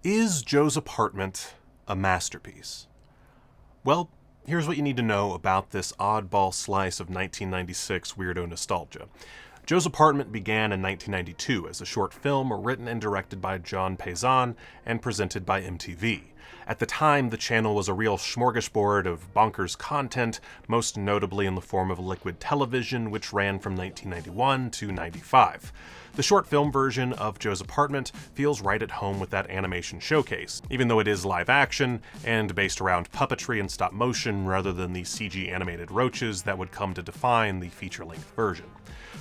Is Joe's Apartment a masterpiece? Well, here's what you need to know about this oddball slice of 1996 weirdo nostalgia. Joe's Apartment began in 1992 as a short film written and directed by John Payson and presented by MTV. At the time, the channel was a real smorgasbord of bonkers content, most notably in the form of liquid television, which ran from 1991 to 95. The short film version of Joe's Apartment feels right at home with that animation showcase, even though it is live action and based around puppetry and stop motion rather than the CG animated roaches that would come to define the feature-length version.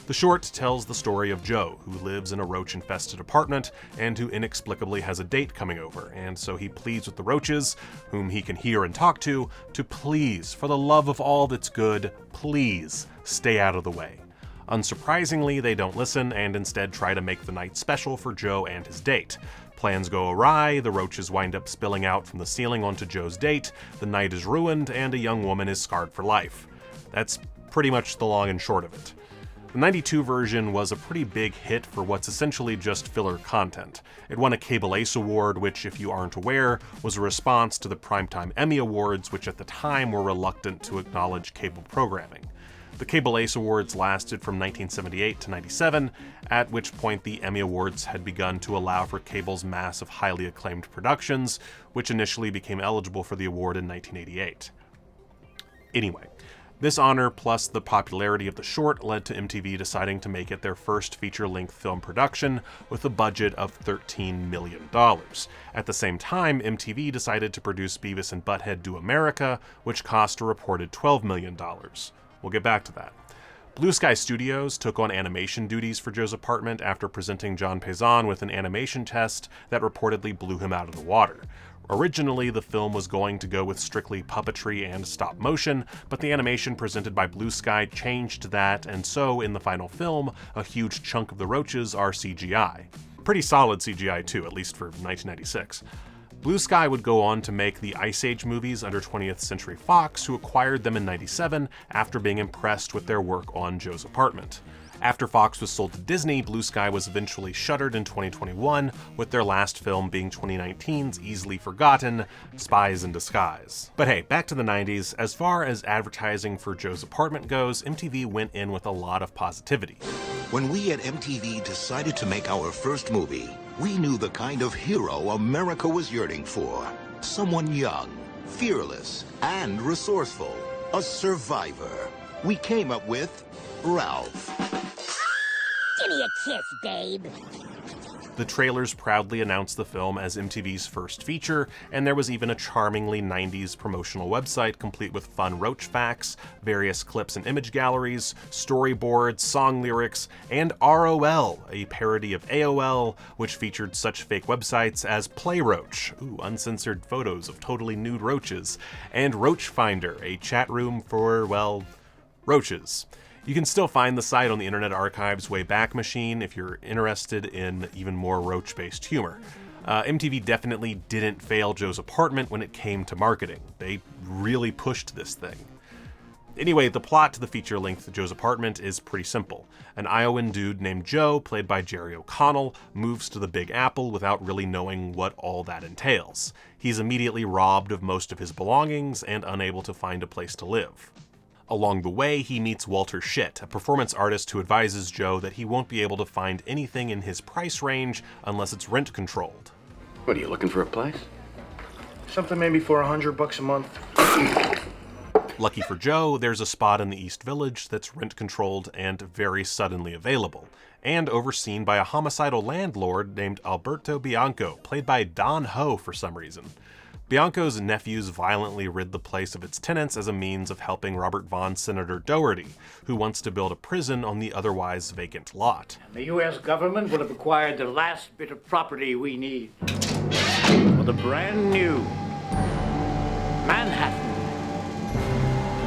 The short tells the story of Joe, who lives in a roach-infested apartment and who inexplicably has a date coming over, and so he pleads with the roaches, whom he can hear and talk to please, for the love of all that's good, please stay out of the way. Unsurprisingly, they don't listen and instead try to make the night special for Joe and his date. Plans go awry, the roaches wind up spilling out from the ceiling onto Joe's date, the night is ruined, and a young woman is scarred for life. That's pretty much the long and short of it. The 92 version was a pretty big hit for what's essentially just filler content. It won a Cable Ace Award, which, if you aren't aware, was a response to the Primetime Emmy Awards, which at the time were reluctant to acknowledge cable programming. The Cable Ace Awards lasted from 1978 to 97, at which point the Emmy Awards had begun to allow for cable's massive, highly acclaimed productions, which initially became eligible for the award in 1988. Anyway, this honor, plus the popularity of the short, led to MTV deciding to make it their first feature-length film production with a budget of $13 million. At the same time, MTV decided to produce Beavis and Butt-Head Do America, which cost a reported $12 million. We'll get back to that. Blue Sky Studios took on animation duties for Joe's Apartment after presenting John Payson with an animation test that reportedly blew him out of the water. Originally, the film was going to go with strictly puppetry and stop motion, but the animation presented by Blue Sky changed that, and so in the final film, a huge chunk of the roaches are CGI. Pretty solid CGI too, at least for 1996. Blue Sky would go on to make the Ice Age movies under 20th Century Fox, who acquired them in 97 after being impressed with their work on Joe's Apartment. After Fox was sold to Disney, Blue Sky was eventually shuttered in 2021, with their last film being 2019's easily forgotten Spies in Disguise. But hey, back to the 90s. As far as advertising for Joe's Apartment goes, MTV went in with a lot of positivity. When we at MTV decided to make our first movie, we knew the kind of hero America was yearning for. Someone young, fearless, and resourceful. A survivor. We came up with Ralph. Give me a kiss, babe. The trailers proudly announced the film as MTV's first feature, and there was even a charmingly 90s promotional website complete with fun roach facts, various clips and image galleries, storyboards, song lyrics, and ROL, a parody of AOL, which featured such fake websites as Playroach, uncensored photos of totally nude roaches, and Roach Finder, a chat room for, well, roaches. You can still find the site on the Internet Archive's Wayback Machine if you're interested in even more roach-based humor. MTV definitely didn't fail Joe's Apartment when it came to marketing. They really pushed this thing. Anyway, the plot to the feature-length Joe's Apartment is pretty simple. An Iowan dude named Joe, played by Jerry O'Connell, moves to the Big Apple without really knowing what all that entails. He's immediately robbed of most of his belongings and unable to find a place to live. Along the way, he meets Walter Schitt, a performance artist who advises Joe that he won't be able to find anything in his price range unless it's rent-controlled. What, are you looking for a place? Something maybe for $100 a month. Lucky for Joe, there's a spot in the East Village that's rent-controlled and very suddenly available, and overseen by a homicidal landlord named Alberto Bianco, played by Don Ho for some reason. Bianco's nephews violently rid the place of its tenants as a means of helping Robert Vaughn Senator Doherty, who wants to build a prison on the otherwise vacant lot. The U.S. government will have acquired the last bit of property we need for the brand new Manhattan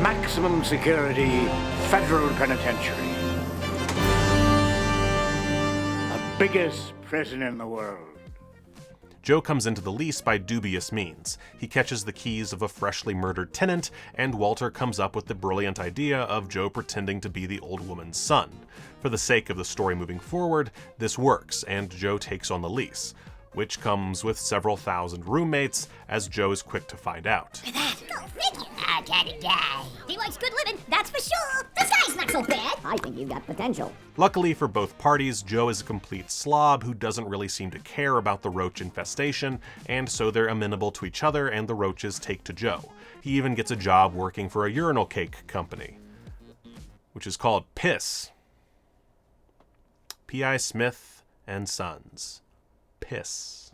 maximum security federal penitentiary. The biggest prison in the world. Joe comes into the lease by dubious means. He catches the keys of a freshly murdered tenant, and Walter comes up with the brilliant idea of Joe pretending to be the old woman's son. For the sake of the story moving forward, this works, and Joe takes on the lease. which comes with several thousand roommates, as Joe is quick to find out. Go figure. I gotta die. He likes good living, that's for sure. This guy's not so bad. I think you got potential. Luckily for both parties, Joe is a complete slob who doesn't really seem to care about the roach infestation, and so they're amenable to each other and the roaches take to Joe. He even gets a job working for a urinal cake company, which is called Piss. P.I. Smith and Sons. Piss.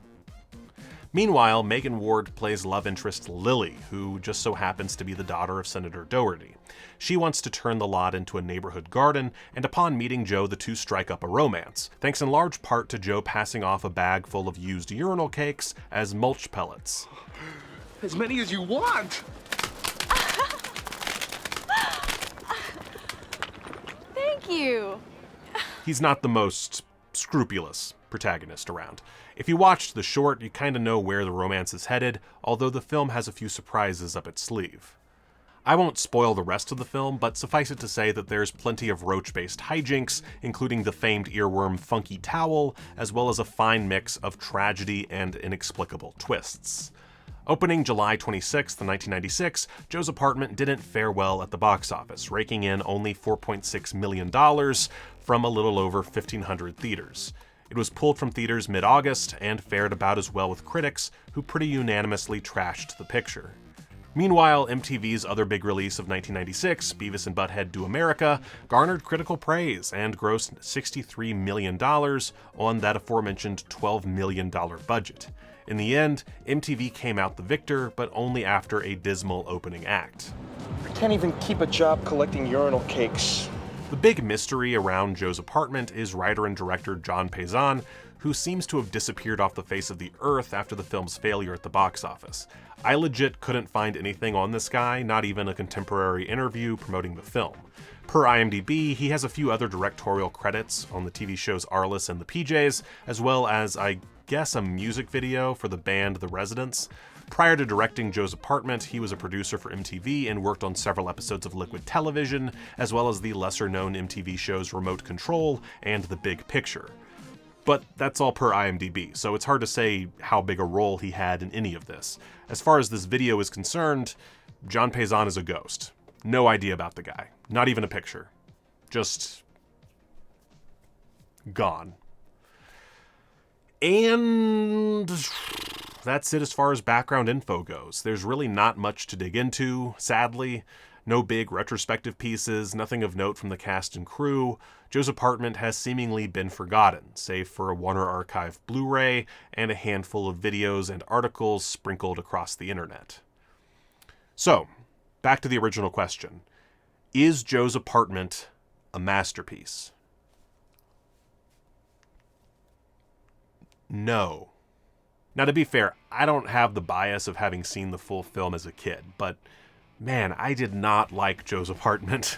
Meanwhile, Megan Ward plays love interest Lily, who just so happens to be the daughter of Senator Doherty. She wants to turn the lot into a neighborhood garden, and upon meeting Joe, the two strike up a romance, thanks in large part to Joe passing off a bag full of used urinal cakes as mulch pellets. As many as you want! Thank you. He's not the most scrupulous protagonist around. If you watched the short, you kind of know where the romance is headed, although the film has a few surprises up its sleeve. I won't spoil the rest of the film, but suffice it to say that there's plenty of roach-based hijinks, including the famed earworm Funky Towel, as well as a fine mix of tragedy and inexplicable twists. Opening July 26, 1996, Joe's Apartment didn't fare well at the box office, raking in only $4.6 million from a little over 1,500 theaters. It was pulled from theaters mid-August and fared about as well with critics, who pretty unanimously trashed the picture. Meanwhile, MTV's other big release of 1996, Beavis and Butt-Head Do America, garnered critical praise and grossed $63 million on that aforementioned $12 million budget. In the end, MTV came out the victor, but only after a dismal opening act. I can't even keep a job collecting urinal cakes. The big mystery around Joe's Apartment is writer and director John Payson, who seems to have disappeared off the face of the earth after the film's failure at the box office. I legit couldn't find anything on this guy, not even a contemporary interview promoting the film. Per IMDb, he has a few other directorial credits on the TV shows Arliss and the PJs, as well as, I guess, a music video for the band The Residents. Prior to directing Joe's Apartment, he was a producer for MTV and worked on several episodes of Liquid Television, as well as the lesser-known MTV shows Remote Control and The Big Picture. But that's all per IMDb, so it's hard to say how big a role he had in any of this. As far as this video is concerned, John Payson is a ghost. No idea about the guy. Not even a picture. Just gone. And that's it as far as background info goes. There's really not much to dig into, sadly. No big retrospective pieces, nothing of note from the cast and crew. Joe's Apartment has seemingly been forgotten, save for a Warner Archive Blu-ray and a handful of videos and articles sprinkled across the internet. So, back to the original question. Is Joe's Apartment a masterpiece? No. Now, to be fair, I don't have the bias of having seen the full film as a kid, but man, I did not like Joe's Apartment,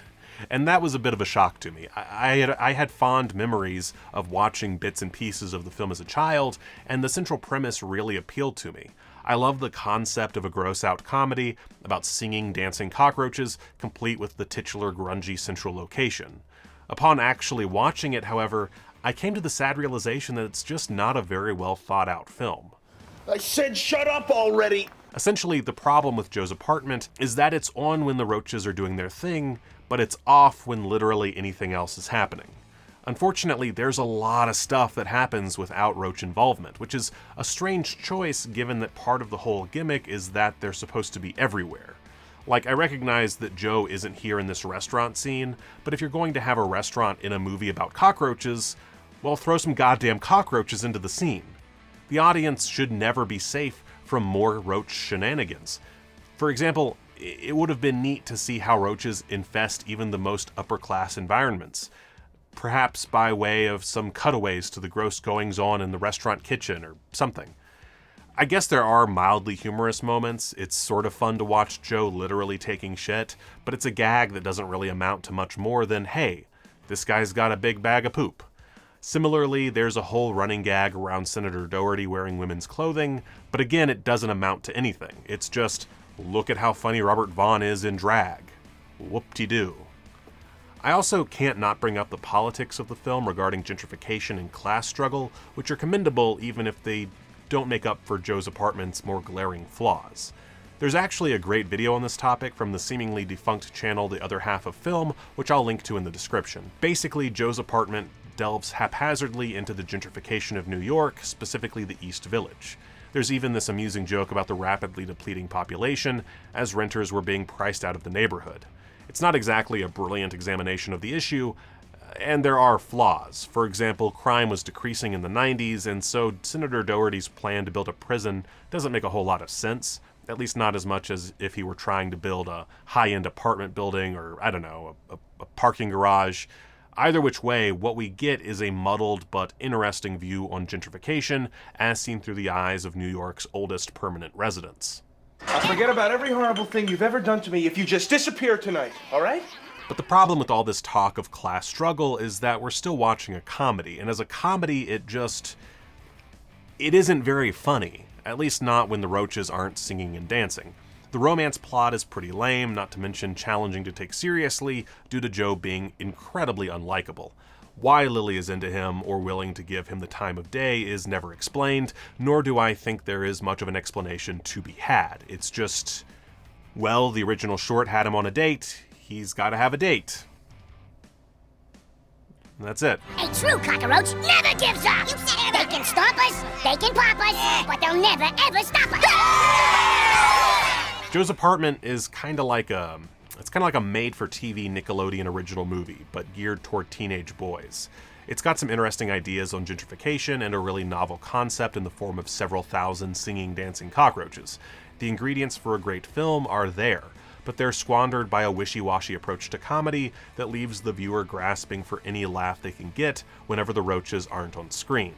and that was a bit of a shock to me. I had fond memories of watching bits and pieces of the film as a child, and the central premise really appealed to me. I love the concept of a gross-out comedy about singing, dancing cockroaches, complete with the titular grungy central location. Upon actually watching it, however, I came to the sad realization that it's just not a very well thought-out film. I said shut up already! Essentially, the problem with Joe's Apartment is that it's on when the roaches are doing their thing, but it's off when literally anything else is happening. Unfortunately, there's a lot of stuff that happens without roach involvement, which is a strange choice given that part of the whole gimmick is that they're supposed to be everywhere. Like, I recognize that Joe isn't here in this restaurant scene, but if you're going to have a restaurant in a movie about cockroaches, well, throw some goddamn cockroaches into the scene. The audience should never be safe from more roach shenanigans. For example, it would have been neat to see how roaches infest even the most upper-class environments, perhaps by way of some cutaways to the gross goings-on in the restaurant kitchen or something. I guess there are mildly humorous moments. It's sort of fun to watch Joe literally taking shit, but it's a gag that doesn't really amount to much more than, hey, this guy's got a big bag of poop. Similarly, there's a whole running gag around Senator Doherty wearing women's clothing, but again, it doesn't amount to anything. It's just, look at how funny Robert Vaughn is in drag. Whoop-de-doo. I also can't not bring up the politics of the film regarding gentrification and class struggle, which are commendable even if they don't make up for Joe's apartment's more glaring flaws. There's actually a great video on this topic from the seemingly defunct channel The Other Half of Film, which I'll link to in the description. Basically, Joe's apartment delves haphazardly into the gentrification of New York, specifically the East Village. There's even this amusing joke about the rapidly depleting population, as renters were being priced out of the neighborhood. It's not exactly a brilliant examination of the issue, and there are flaws. For example, crime was decreasing in the 90s, and so Senator Doherty's plan to build a prison doesn't make a whole lot of sense. At least not as much as if he were trying to build a high-end apartment building or, I don't know, a parking garage. Either which way, what we get is a muddled but interesting view on gentrification as seen through the eyes of New York's oldest permanent residents. I'll forget about every horrible thing you've ever done to me if you just disappear tonight, all right? But the problem with all this talk of class struggle is that we're still watching a comedy, and as a comedy, it isn't very funny. At least not when the Roaches aren't singing and dancing. The romance plot is pretty lame, not to mention challenging to take seriously due to Joe being incredibly unlikable. Why Lily is into him or willing to give him the time of day is never explained, nor do I think there is much of an explanation to be had. It's just, well, the original short had him on a date, he's gotta have a date. And that's it. A true cockroach never gives up. You said it. They can stomp us, they can pop us, but they'll never ever stop us. Joe's Apartment is kind of like a made-for-TV Nickelodeon original movie, but geared toward teenage boys. It's got some interesting ideas on gentrification and a really novel concept in the form of several thousand singing, dancing cockroaches. The ingredients for a great film are there, but they're squandered by a wishy-washy approach to comedy that leaves the viewer grasping for any laugh they can get whenever the Roaches aren't on screen.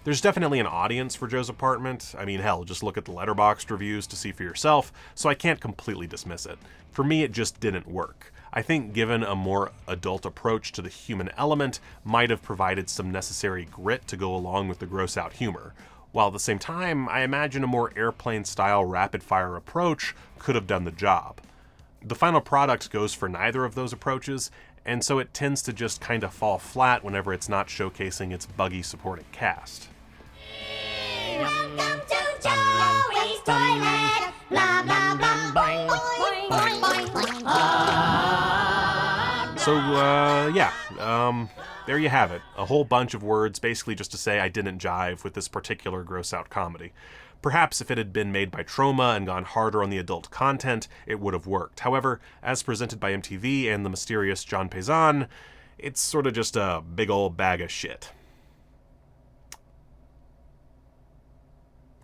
There's definitely an audience for Joe's Apartment. I mean, hell, just look at the Letterboxd reviews to see for yourself, so I can't completely dismiss it. For me, it just didn't work. I think given a more adult approach to the human element might have provided some necessary grit to go along with the gross-out humor, while at the same time, I imagine a more airplane-style rapid-fire approach could have done the job. The final product goes for neither of those approaches, and so it tends to just kind of fall flat whenever it's not showcasing its buggy supporting cast. Welcome to Joey's Toilet. Blah, blah, blah, boing, boing, boing, boing, boing. So, there you have it. A whole bunch of words basically just to say I didn't jive with this particular gross-out comedy. Perhaps if it had been made by Troma and gone harder on the adult content, it would have worked. However, as presented by MTV and the mysterious John Paysan, it's sort of just a big old bag of shit.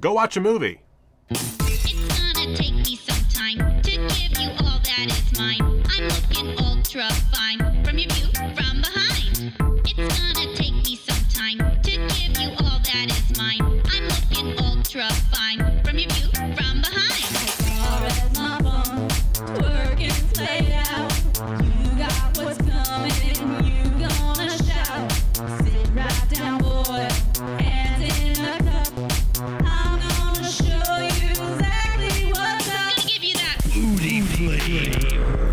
Go watch a movie. It's gonna take me some time to give you all that is mine. I'm looking ultra fine from your view from behind. It's gonna take me some time to give you all that is mine. I'm looking ultra fine from your view from behind. Working played out. You got what's coming, you gonna shout. Sit right down, boy, hands in a cup. I'm gonna show you exactly what's up. Gonna give you that Booty flavor.